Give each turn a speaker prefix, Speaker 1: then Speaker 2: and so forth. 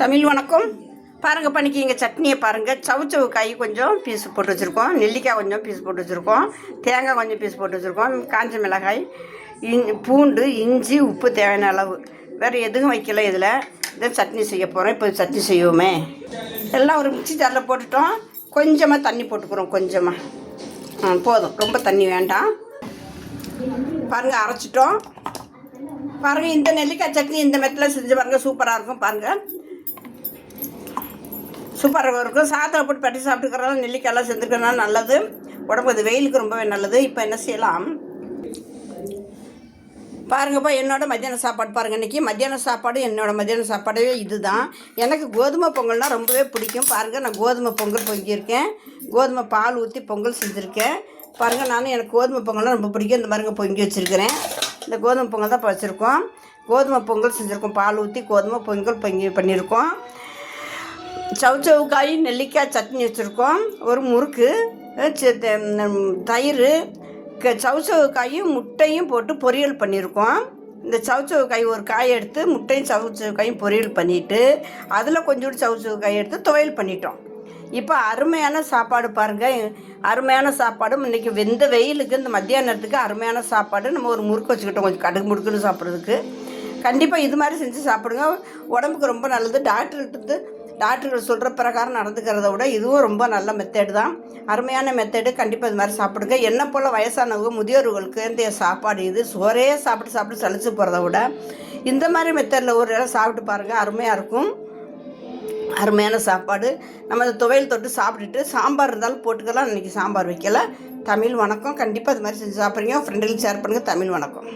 Speaker 1: தமிழ் வணக்கம். பாருங்கள் பண்ணிக்கிங்க சட்னியை பாருங்கள். சவுச்சவு காய் கொஞ்சம் பீஸ் போட்டு வச்சுருக்கோம், நெல்லிக்காய் கொஞ்சம் பீஸ் போட்டு வச்சுருக்கோம், தேங்காய் கொஞ்சம் பீஸ் போட்டு வச்சுருக்கோம், காஞ்ச மிளகாய், பூண்டு, இஞ்சி, உப்பு தேவையான அளவு. வேறு எதுவும் வைக்கல. இதில் இதை சட்னி செய்ய போகிறோம். இப்போ சட்னி செய்வோமே. எல்லாம் ஒரு மிக்ஸி ஜாரில் போட்டுட்டோம். கொஞ்சமாக தண்ணி போட்டுக்கிறோம். கொஞ்சமாக போதும், ரொம்ப தண்ணி வேண்டாம். பாருங்கள் அரைச்சிட்டோம். பாருங்கள் இந்த நெல்லிக்காய் சட்னி இந்த மெத்தில் செஞ்சு பாருங்கள், சூப்பராக இருக்கும். பாருங்கள் சூப்பராக இருக்கும். சாதத்தில் போட்டு பட்டி சாப்பிட்டுக்கிறதால நெல்லிக்காயெல்லாம் செஞ்சுக்கிறதுனால நல்லது, உடம்பு அது வெயிலுக்கு ரொம்பவே நல்லது. இப்போ என்ன செய்யலாம் பாருங்கப்பா. என்னோட மத்தியான சாப்பாடு பாருங்கள். இன்றைக்கி மத்தியான சாப்பாடு, என்னோடய மத்தியான சாப்பாடே இது தான். எனக்கு கோதுமை பொங்கல்னால் ரொம்பவே பிடிக்கும். பாருங்கள் நான் கோதுமை பொங்கல் பொங்கியிருக்கேன், கோதுமை பால் ஊற்றி பொங்கல் செஞ்சுருக்கேன். பாருங்கள் எனக்கு கோதுமை பொங்கல்லாம் ரொம்ப பிடிக்கும். இந்த மாதிரிங்க பொங்கி வச்சுருக்கிறேன். இந்த கோதுமை பொங்கல் தான் இப்போ வச்சுருக்கோம். கோதுமை பொங்கல் செஞ்சுருக்கோம், பால் ஊற்றி கோதுமை பொங்கல் பண்ணியிருக்கோம். சவுச்சவு காய், நெல்லிக்காய் சட்னி வச்சுருக்கோம், ஒரு முறுக்கு, தயிர், சவுச்சவு காயும் முட்டையும் போட்டு பொரியல் பண்ணியிருக்கோம். இந்த சவுச்சவு காய் ஒரு காய் எடுத்து முட்டையும் சவுச்சவு காயும் பொரியல் பண்ணிவிட்டு அதில் கொஞ்சோண்டு சவுச்சவு காய் எடுத்து துவையல் பண்ணிட்டோம். இப்போ அருமையான சாப்பாடு பாருங்கள். அருமையான சாப்பாடு. இன்றைக்கி வெந்த வெயிலுக்கு இந்த மத்தியானத்துக்கு அருமையான சாப்பாடு. நம்ம ஒரு முறுக்கு வச்சுக்கிட்டோம், கொஞ்சம் கடுகு முறுக்குன்னு சாப்பிட்றதுக்கு. கண்டிப்பாக இது மாதிரி செஞ்சு சாப்பிடுங்க, உடம்புக்கு ரொம்ப நல்லது. டாக்டர்கள் சொல்கிற பிரகாரம் நடந்துக்கிறத விட இதுவும் ரொம்ப நல்ல மெத்தேடு தான், அருமையான மெத்தேடு. கண்டிப்பாக இது மாதிரி சாப்பிடுங்க. என்ன போல் வயசானவங்க முதியோர்களுக்கு இந்த சாப்பாடு இது சோறே சாப்பிட்டு சளிச்சு போகிறத விட இந்த மாதிரி மெத்தேடில் ஒரு இடம் சாப்பிட்டு பாருங்கள், அருமையாக இருக்கும். அருமையான சாப்பாடு. நம்ம அந்த துவையல் தொட்டு சாப்பிட்டுட்டு சாம்பார் இருந்தாலும் போட்டுக்கலாம். இன்றைக்கி சாம்பார் வைக்கல. தமிழ் வணக்கம். கண்டிப்பாக இது மாதிரி செஞ்சு சாப்பிட்றீங்க. ஃப்ரெண்டுகளுக்கு ஷேர் பண்ணுங்கள். தமிழ் வணக்கம்.